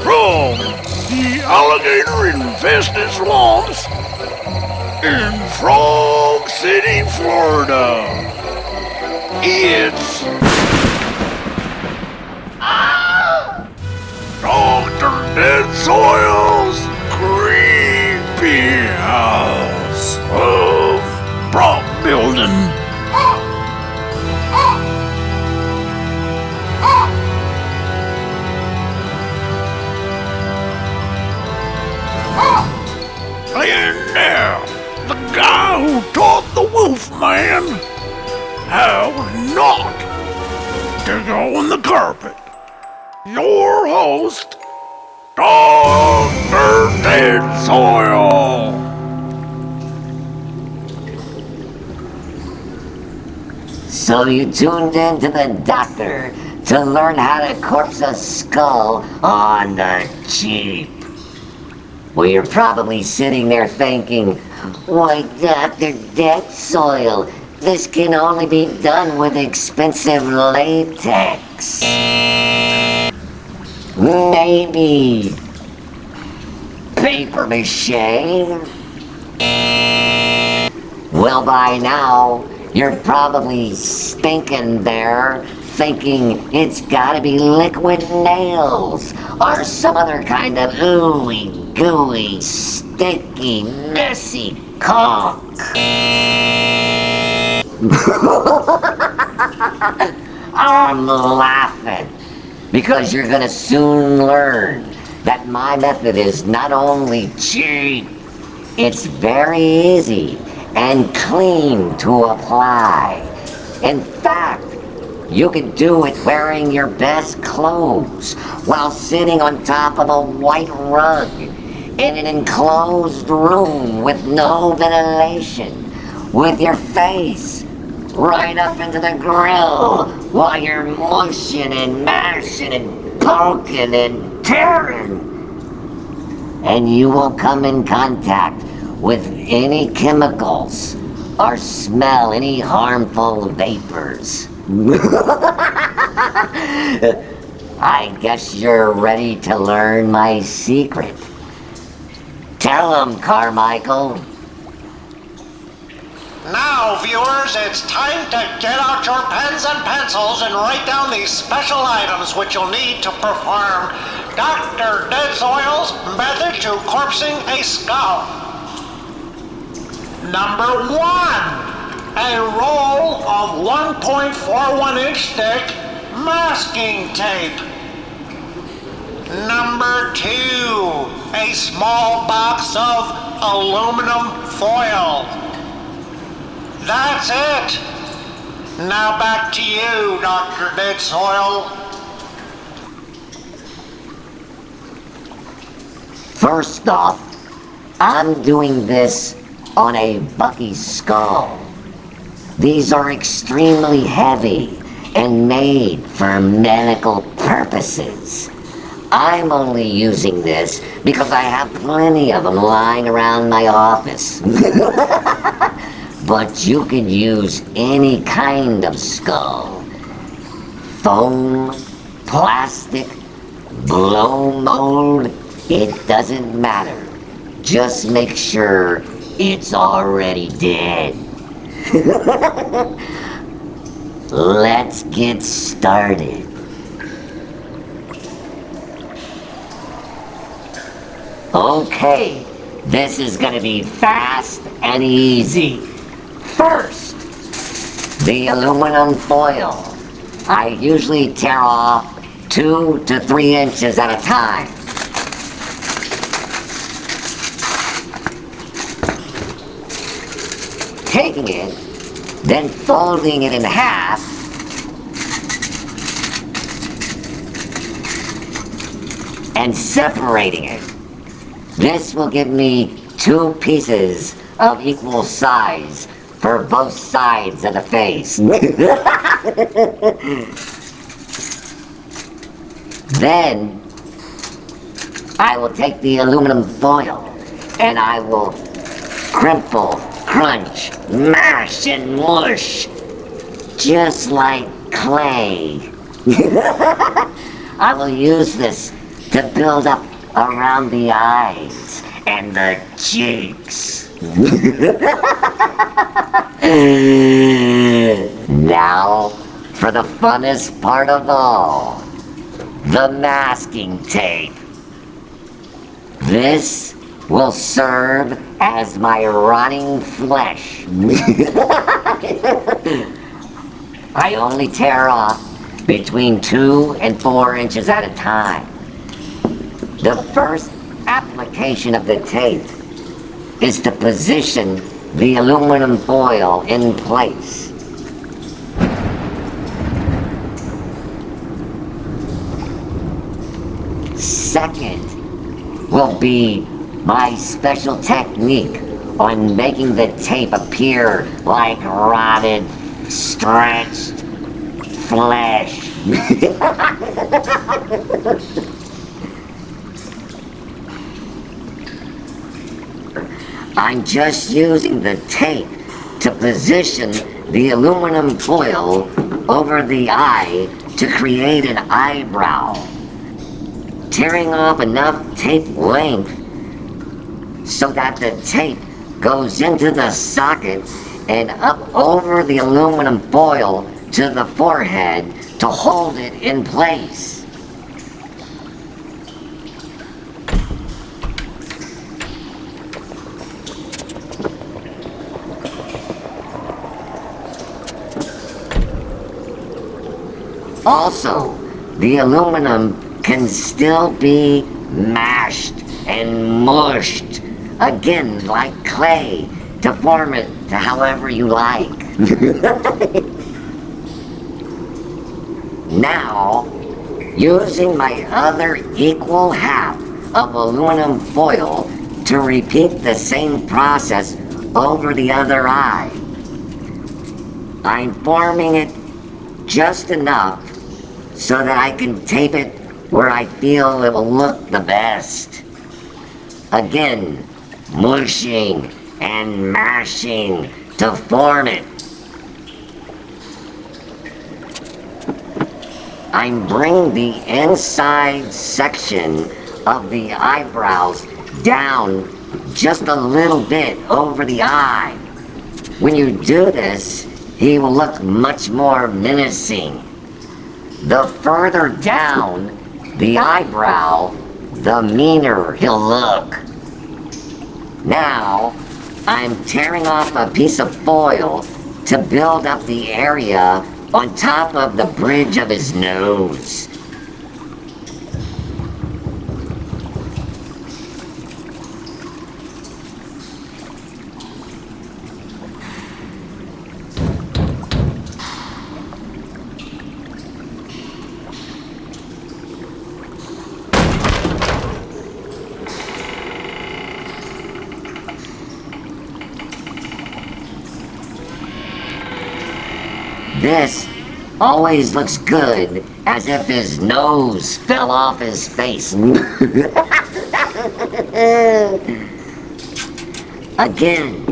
From the alligator-infested swamps in Frog City, Florida, it's Dr. Deadsoil's creepy house of prop building. And now, the guy who taught the Wolfman how not to go on the carpet. Your host, Dr. Deadsoil. So you tuned in to the doctor to learn how to corpse a skull on the cheap. Well, you're probably sitting there thinking, why, Dr. Deadsoil, this can only be done with expensive latex. Maybe paper mache? Well, by now, you're probably stinking there, thinking it's gotta be liquid nails or some other kind of ooey gooey, sticky, messy caulk. I'm laughing because you're gonna soon learn that my method is not only cheap, it's very easy and clean to apply. In fact, you can do it wearing your best clothes while sitting on top of a white rug in an enclosed room with no ventilation, with your face right up into the grill while you're mushing and mashing and poking and tearing. And you won't come in contact with any chemicals or smell any harmful vapors. I guess you're ready to learn my secret. Tell 'em, Carmichael. Now, viewers, it's time to get out your pens and pencils and write down these special items which you'll need to perform Dr. Deadsoil's method to corpsing a skull. Number 1, a roll of 1.41 inch thick masking tape. Number 2, a small box of aluminum foil. That's it. Now back to you, Dr. Deadsoil. First off, I'm doing this on a bucky skull. These are extremely heavy and made for medical purposes. I'm only using this because I have plenty of them lying around my office. But you could use any kind of skull. Foam, plastic, blow mold, it doesn't matter. Just make sure it's already dead. Let's get started. Okay, this is gonna be fast and easy. First, the aluminum foil. I usually tear off 2 to 3 inches at a time. Taking it, then folding it in half, and separating it. This will give me 2 pieces of equal size for both sides of the face. Then, I will take the aluminum foil and I will crimple, crunch, mash, and mush just like clay. I will use this to build up around the eyes and the cheeks. Now, for the funnest part of all, the masking tape. This will serve as my rotting flesh. I only tear off between 2 and 4 inches at a time. The first application of the tape is to position the aluminum foil in place. Second will be my special technique on making the tape appear like rotted, stretched flesh. I'm just using the tape to position the aluminum foil over the eye to create an eyebrow. Tearing off enough tape length so that the tape goes into the socket and up over the aluminum foil to the forehead to hold it in place. Also, the aluminum can still be mashed and mushed, again like clay, to form it to however you like. Now, using my other equal half of aluminum foil to repeat the same process over the other eye. I'm forming it just enough so that I can tape it where I feel it will look the best. Again, mushing and mashing to form it. I'm bringing the inside section of the eyebrows down just a little bit over the eye. When you do this, he will look much more menacing. The further down the eyebrow, the meaner he'll look. Now, I'm tearing off a piece of foil to build up the area on top of the bridge of his nose. This always looks good, as if his nose fell off his face. Again,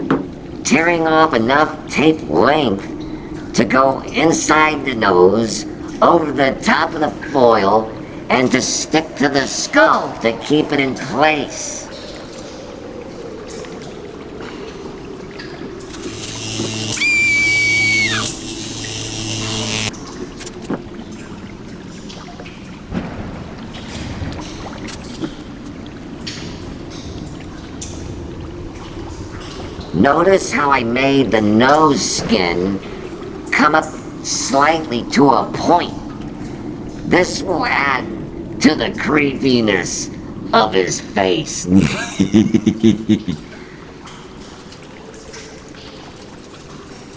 tearing off enough tape length to go inside the nose, over the top of the foil, and to stick to the skull to keep it in place. Notice how I made the nose skin come up slightly to a point. This will add to the creepiness of his face.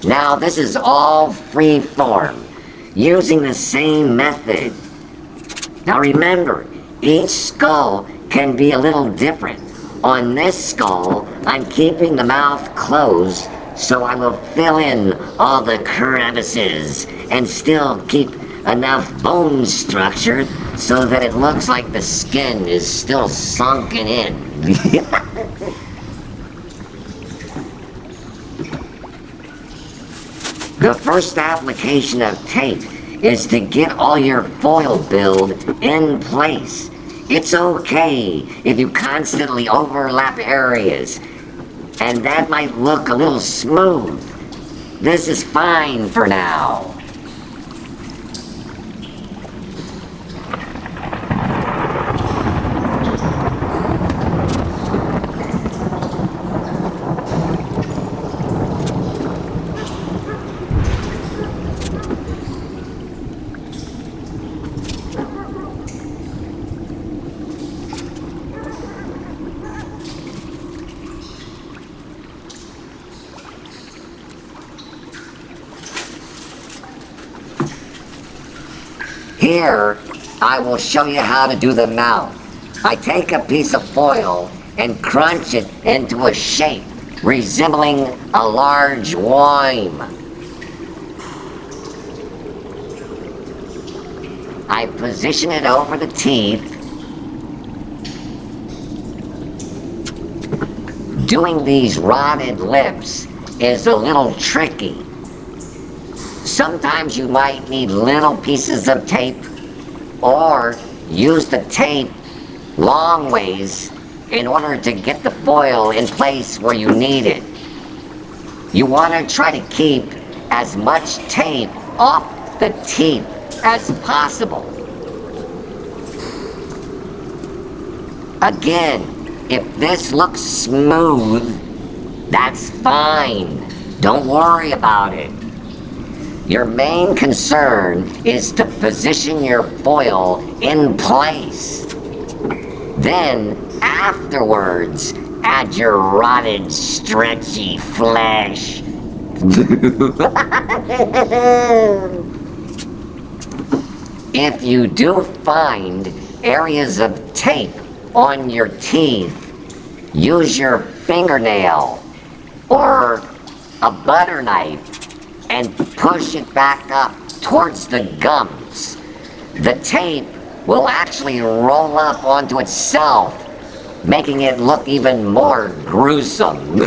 Now this is all free form, using the same method. Now remember, each skull can be a little different. On this skull, I'm keeping the mouth closed, so I will fill in all the crevices and still keep enough bone structure so that it looks like the skin is still sunken in. The first application of tape is to get all your foil build in place. It's okay if you constantly overlap areas, and that might look a little smooth. This is fine for now. Here, I will show you how to do the mouth. I take a piece of foil and crunch it into a shape resembling a large worm. I position it over the teeth. Doing these rotted lips is a little tricky. Sometimes you might need little pieces of tape, or use the tape long ways in order to get the foil in place where you need it. You want to try to keep as much tape off the teeth as possible. Again, if this looks smooth, that's fine. Don't worry about it. Your main concern is to position your foil in place. Then, afterwards, add your rotted, stretchy flesh. If you do find areas of tape on your teeth, use your fingernail or a butter knife and push it back up towards the gums. The tape will actually roll up onto itself, making it look even more gruesome.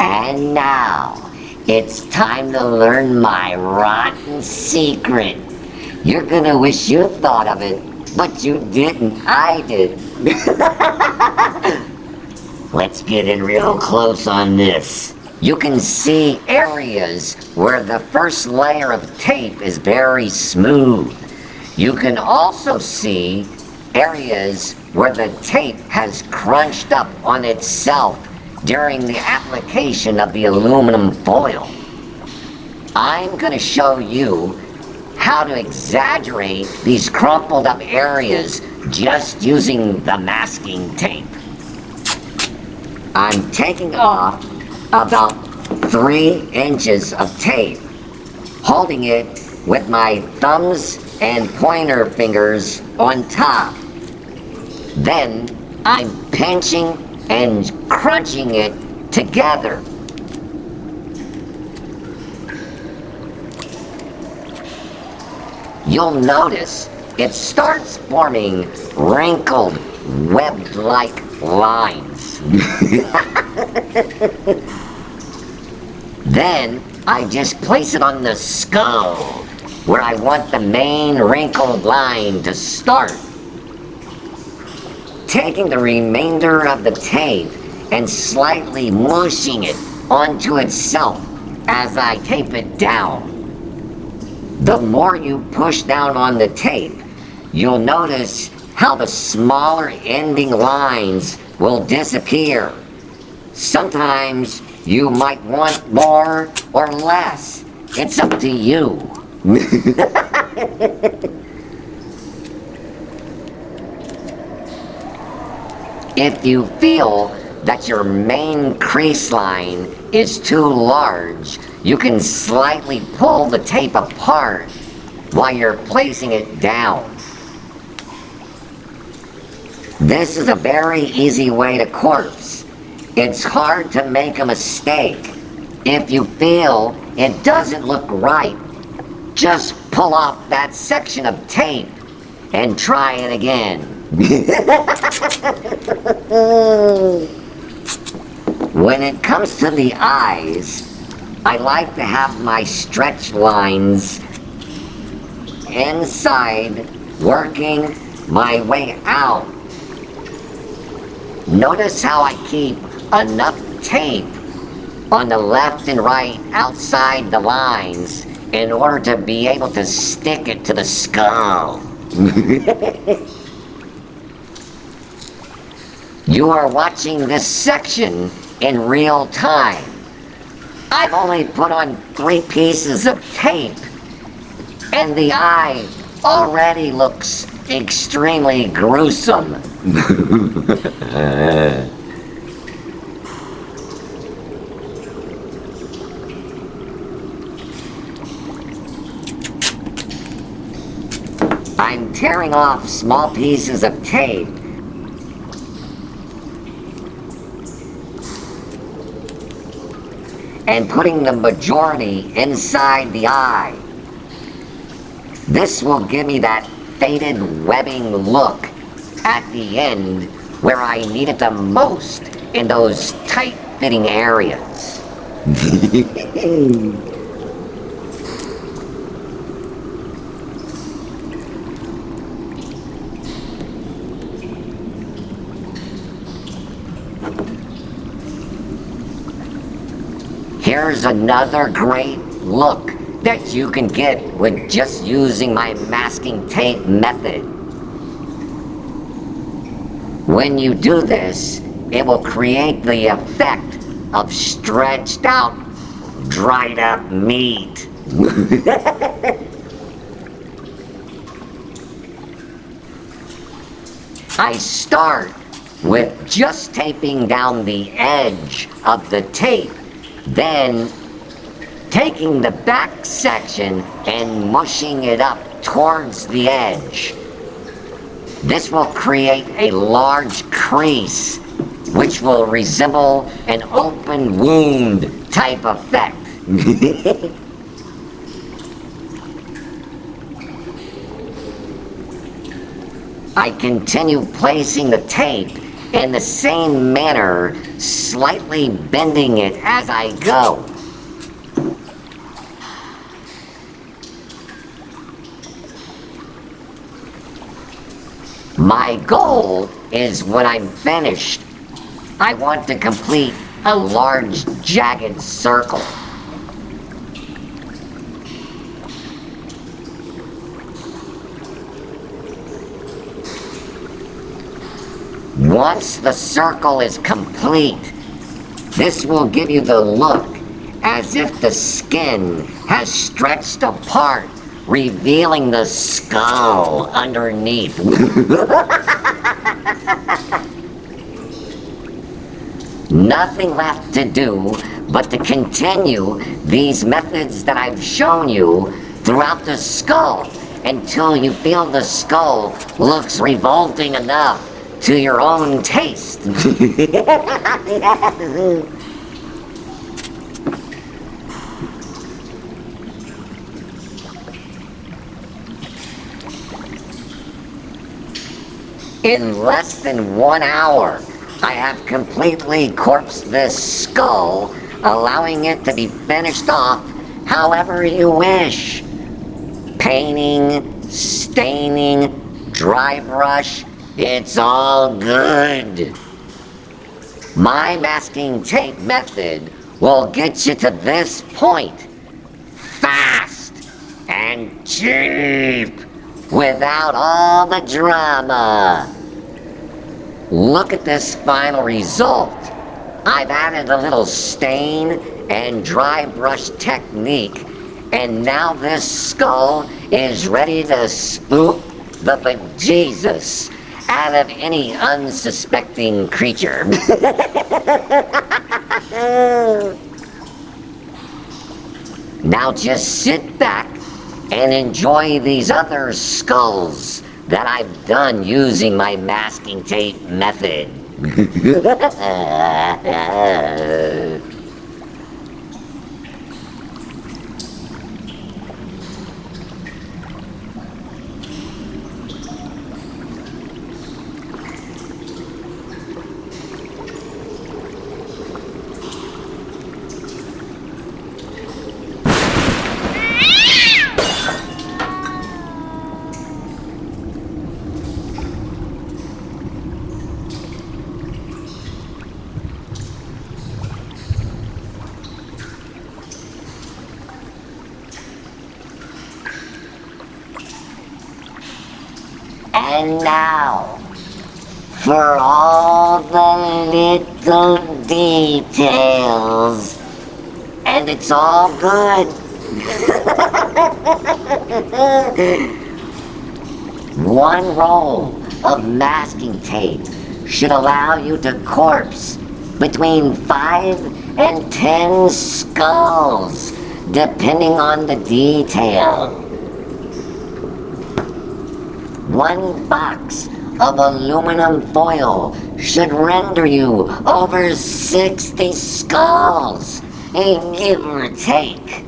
And now, it's time to learn my rotten secret. You're gonna wish you thought of it, but you didn't. I did. Let's get in real close on this. You can see areas where the first layer of tape is very smooth. You can also see areas where the tape has crunched up on itself during the application of the aluminum foil. I'm going to show you how to exaggerate these crumpled up areas just using the masking tape. I'm taking off about 3 inches of tape, holding it with my thumbs and pointer fingers on top. Then I'm pinching and crunching it together. You'll notice it starts forming wrinkled, web-like lines. Then I just place it on the skull, where I want the main wrinkled line to start. Taking the remainder of the tape and slightly mushing it onto itself as I tape it down. The more you push down on the tape, you'll notice how the smaller ending lines will disappear. Sometimes you might want more or less. It's up to you. If you feel that your main crease line is too large, you can slightly pull the tape apart while you're placing it down. This is a very easy way to corpse. It's hard to make a mistake. If you feel it doesn't look right, just pull off that section of tape and try it again. When it comes to the eyes, I like to have my stretch lines inside, working my way out. Notice how I keep enough tape on the left and right outside the lines in order to be able to stick it to the skull. You are watching this section in real time. I've only put on 3 pieces of tape, and the eye already looks extremely gruesome. I'm tearing off small pieces of tape and putting the majority inside the eye. This will give me that faded webbing look at the end where I need it the most in those tight-fitting areas. Here's another great look that you can get with just using my masking tape method. When you do this, it will create the effect of stretched out, dried up meat. I start with just taping down the edge of the tape, then taking the back section and mushing it up towards the edge. This will create a large crease, which will resemble an open wound type effect. I continue placing the tape in the same manner, slightly bending it as I go. My goal is when I'm finished, I want to complete a large jagged circle. Once the circle is complete, this will give you the look as if the skin has stretched apart, revealing the skull underneath. Nothing left to do but to continue these methods that I've shown you throughout the skull until you feel the skull looks revolting enough to your own taste. In less than 1 hour, I have completely corpsed this skull, allowing it to be finished off however you wish. Painting, staining, dry brush, it's all good. My masking tape method will get you to this point fast and cheap without all the drama. Look at this final result. I've added a little stain and dry brush technique, and now this skull is ready to spook the bejesus out of any unsuspecting creature. Now just sit back and enjoy these other skulls that I've done using my masking tape method. And now, for all the little details. And it's all good. One roll of masking tape should allow you to corpse between 5 and 10 skulls, depending on the detail. One box of aluminum foil should render you over 60 skulls, give or take.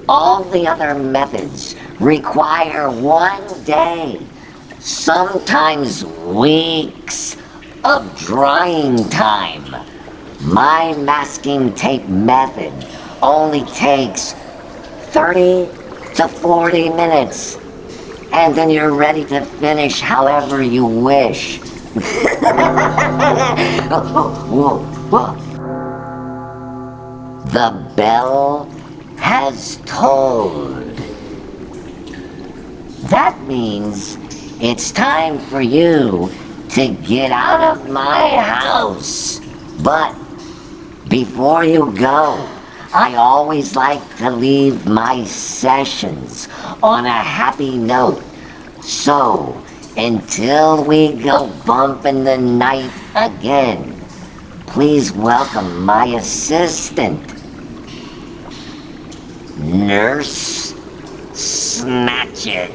All the other methods require 1 day, sometimes weeks, of drying time. My masking tape method only takes 30 to 40 minutes, and then you're ready to finish however you wish. The bell has tolled. That means it's time for you to get out of my house. But before you go, I always like to leave my sessions on a happy note. So, until we go bump in the night again, please welcome my assistant, Nurse Snatchet.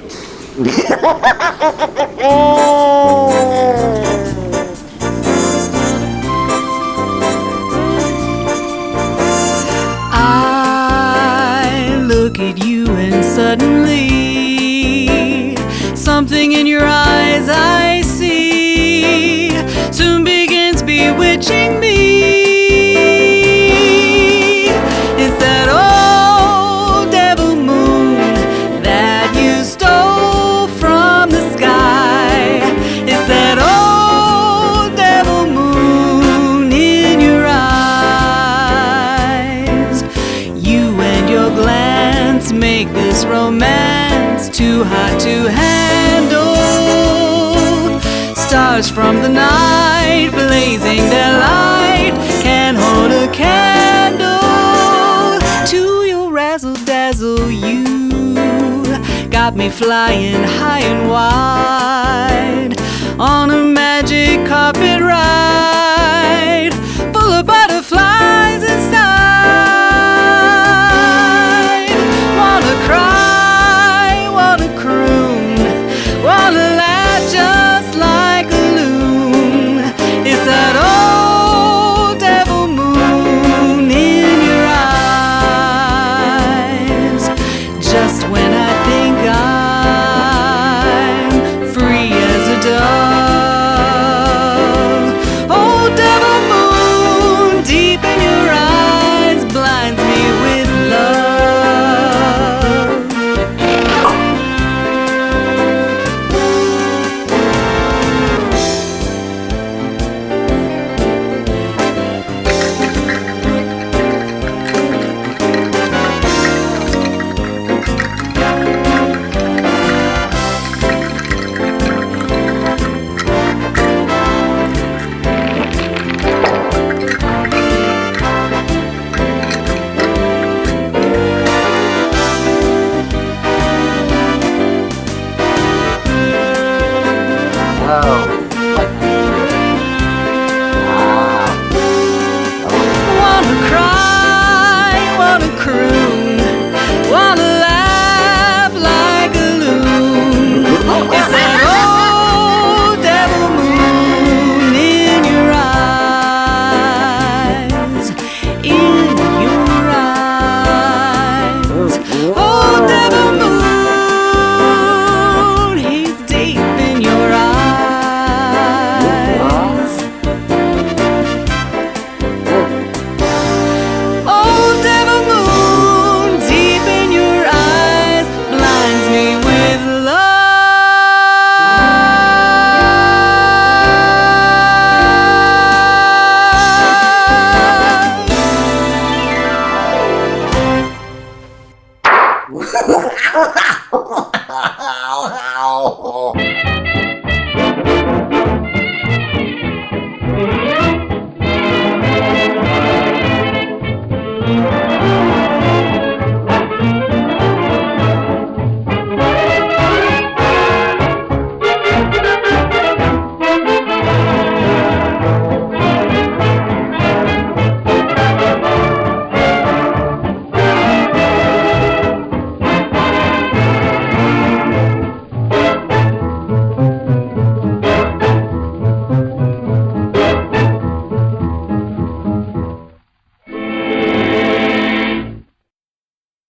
I look at you and suddenly something in your eyes I see soon begins bewitching me. It's that old devil moon that you stole from the sky. It's that old devil moon in your eyes. You and your glance make this romance too hot to handle. Stars from the night blazing their light can hold a candle to your razzle dazzle. You got me flying high and wide on a magic carpet